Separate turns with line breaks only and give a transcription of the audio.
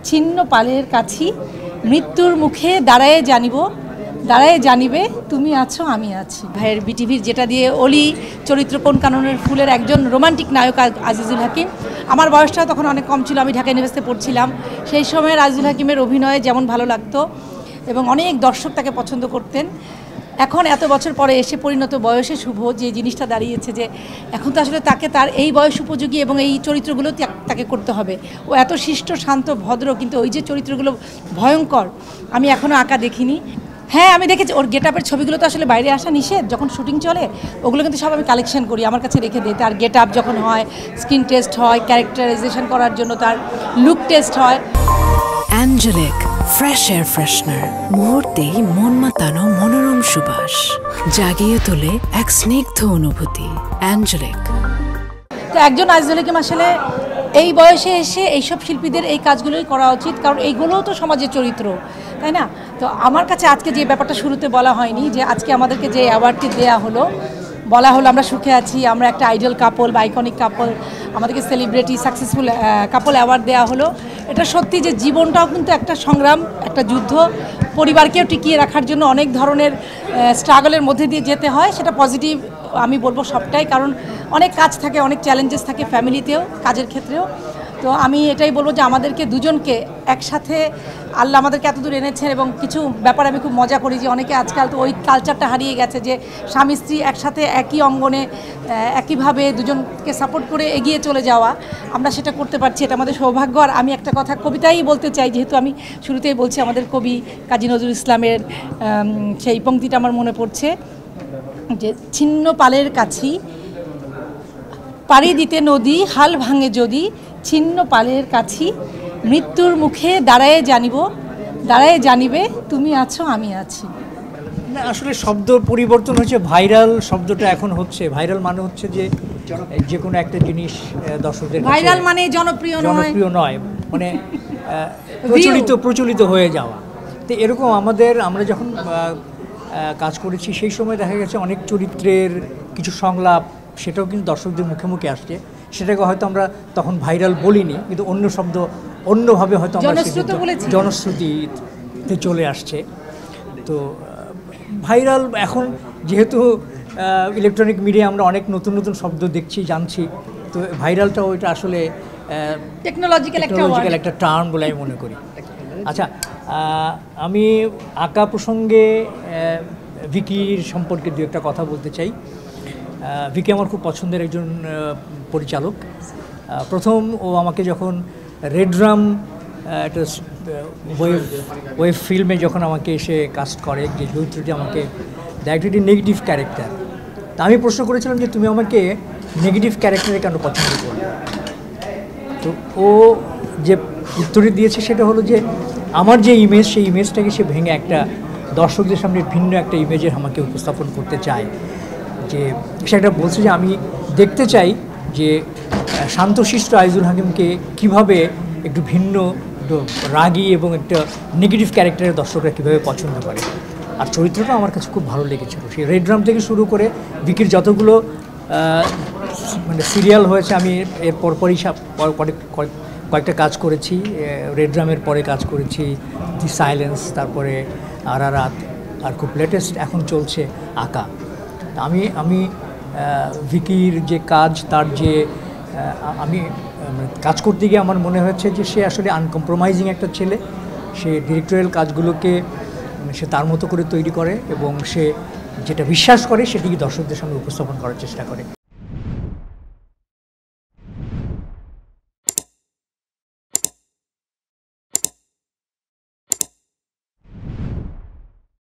ছিন্ন পালের কাছি মৃত্যুর মুখে দাঁড়ায়ে জানিবে তুমি আছো আমি আছি। ভাইয়ের বিটিভির যেটা দিয়ে অলি চরিত্র কোন কাননের ফুলের একজন রোমান্টিক নায়ক আজিজুল হাকিম। আমার বয়সটা তখন অনেক কম ছিল, আমি ঢাকা ইউনিভার্সিটিতে পড়ছিলাম। সেই সময় আজিজুল হাকিমের অভিনয়ে যেমন ভালো লাগতো এবং অনেক দর্শক তাকে পছন্দ করতেন। এখন এত বছর পরে এসে পরিণত বয়সে শুভ যে জিনিসটা দাঁড়িয়েছে যে এখন তো আসলে তাকে তার এই বয়স উপযোগী এবং এই চরিত্রগুলো তাকে করতে হবে। ও এত শিষ্ট শান্ত ভদ্র, কিন্তু ওই যে চরিত্রগুলো ভয়ঙ্কর আমি এখনও আঁকা দেখিনি। হ্যাঁ, আমি দেখেছি ওর গেট আপের ছবিগুলো তো আসলে বাইরে আসা নিষেধ, যখন শুটিং চলে ওগুলো কিন্তু সব আমি কালেকশন করি, আমার কাছে রেখে দিই। তার গেট আপ যখন হয়, স্কিন টেস্ট হয়, ক্যারেক্টারাইজেশন করার জন্য তার লুক টেস্ট হয়।
অ্যাঞ্জেলিক ফ্রেশ এয়ার ফ্রেশনার, মুহূর্তেই মন মাতানো মনোরম সুবাস, জাগিয়ে তোলে এক স্নিগ্ধ অনুভূতি। অ্যাঞ্জেলিক।
তো একজন আজিজুল হাকিম আসলে এই বয়সে এসে এইসব শিল্পীদের এই কাজগুলোই করা উচিত, কারণ এইগুলোও তো সমাজের চরিত্র, তাই না? তো আমার কাছে আজকে যে ব্যাপারটা শুরুতে বলা হয়নি, যে আজকে আমাদেরকে যে অ্যাওয়ার্ডটি দেওয়া হলো, বলা হলো আমরা সুখে আছি, আমরা একটা আইডল কাপল বা আইকনিক কাপল, আমাদেরকে সেলিব্রিটি সাকসেসফুল কাপল অ্যাওয়ার্ড দেওয়া হলো। এটা সত্যি যে জীবনটাও কিন্তু একটা সংগ্রাম, একটা যুদ্ধ। পরিবারকেও টিকিয়ে রাখার জন্য অনেক ধরনের স্ট্রাগলের মধ্যে দিয়ে যেতে হয়। সেটা পজিটিভ আমি বলবো সবটাই, কারণ অনেক কাজ থাকে, অনেক চ্যালেঞ্জেস থাকে ফ্যামিলিতেও, কাজের ক্ষেত্রেও। তো আমি এটাই বলবো যে আমাদেরকে দুজনকে একসাথে আল্লাহ আমাদেরকে এতদূর এনেছেন। এবং কিছু ব্যাপার আমি খুব মজা করি যে অনেকে আজকাল তো ওই কালচারটা হারিয়ে গেছে যে স্বামী স্ত্রী একসাথে একই অঙ্গনে একইভাবে দুজনকে সাপোর্ট করে এগিয়ে চলে যাওয়া, আমরা সেটা করতে পারছি, এটা আমাদের সৌভাগ্য। আর আমি একটা কথা কবিতাই বলতে চাই, যেহেতু আমি শুরুতেই বলছি আমাদের কবি কাজী নজরুল ইসলামের সেই পংক্তিটা আমার মনে পড়ছে যে ছিন্ন পালের কাছি পাড়ি দিতে নদী হাল ভাঙে যদি, ছিন্ন পালের কাছি মৃত্যুর মুখে দাঁড়ায়ে জানিবে তুমি আছো আমি আছি।
না, আসলে শব্দ পরিবর্তন হচ্ছে, ভাইরাল শব্দটা এখন হচ্ছে। ভাইরাল মানে হচ্ছে যে কোনো একটা জিনিস দর্শকদের
ভাইরাল মানে জনপ্রিয়
নয়, মানে প্রচলিত হয়ে যাওয়া। তো এরকম আমরা যখন কাজ করেছি সেই সময় দেখা গেছে অনেক চরিত্রের কিছু সংলাপ সেটাও কিন্তু দর্শকদের মুখে মুখে আসছে। সেটাকে হয়তো আমরা তখন ভাইরাল বলিনি, কিন্তু অন্য শব্দ অন্যভাবে হয়তো আমরা জনশ্রুতিতে চলে আসছে। তো ভাইরাল এখন যেহেতু ইলেকট্রনিক মিডিয়া আমরা অনেক নতুন নতুন শব্দ দেখছি, জানছি, তো ভাইরালটা ওইটা আসলে
টেকনোলজিক্যাল
একটা টার্ম বলে আমি মনে করি। আচ্ছা, আমি আঁকা প্রসঙ্গে ভিকির সম্পর্কে দু একটা কথা বলতে চাই। ভিকি আমার খুব পছন্দের একজন পরিচালক। প্রথম ও আমাকে যখন রেড ড্রাম একটা ওয়েব ফিল্মে যখন আমাকে এসে কাস্ট করে, যে চরিত্রটি আমাকে ডাইরেক্টলি নেগেটিভ ক্যারেক্টার, তা আমি প্রশ্ন করেছিলাম যে তুমি আমাকে নেগেটিভ ক্যারেক্টারে কেন পছন্দ করো? তো ও যে উত্তরটি দিয়েছে সেটা হলো যে আমার যে ইমেজ, সেই ইমেজটাকে সে ভেঙে একটা দর্শকদের সামনে ভিন্ন একটা ইমেজের আমাকে উপস্থাপন করতে চায়। যে সেটা বলছে যে আমি দেখতে চাই যে শান্তশিষ্ট আজিজুল হাকিমকে কীভাবে একটু ভিন্ন, একটু রাগী এবং একটা নেগেটিভ ক্যারেক্টারের দর্শকরা কীভাবে পছন্দ করে। আর চরিত্রটা আমার কাছে খুব ভালো লেগেছিল। সেই রেড ড্রাম থেকে শুরু করে ভিকির যতগুলো মানে সিরিয়াল হয়েছে, আমি এর পরপরই কয়েকটা কাজ করেছি। রেড ড্রামের পরে কাজ করেছি দি সাইলেন্স, তারপরে আরারাত, আর খুব লেটেস্ট এখন চলছে আঁকা। আমি ভিকির যে কাজ, তার যে আমি কাজ করতে গিয়ে আমার মনে হয়েছে যে সে আসলে আনকম্প্রোমাইজিং একটা ছেলে। সে ডিরেক্টরিয়াল কাজগুলোকে সে তার মতো করে তৈরি করে এবং সে যেটা বিশ্বাস করে সেটিকে দর্শকদের সামনে উপস্থাপন করার চেষ্টা করে।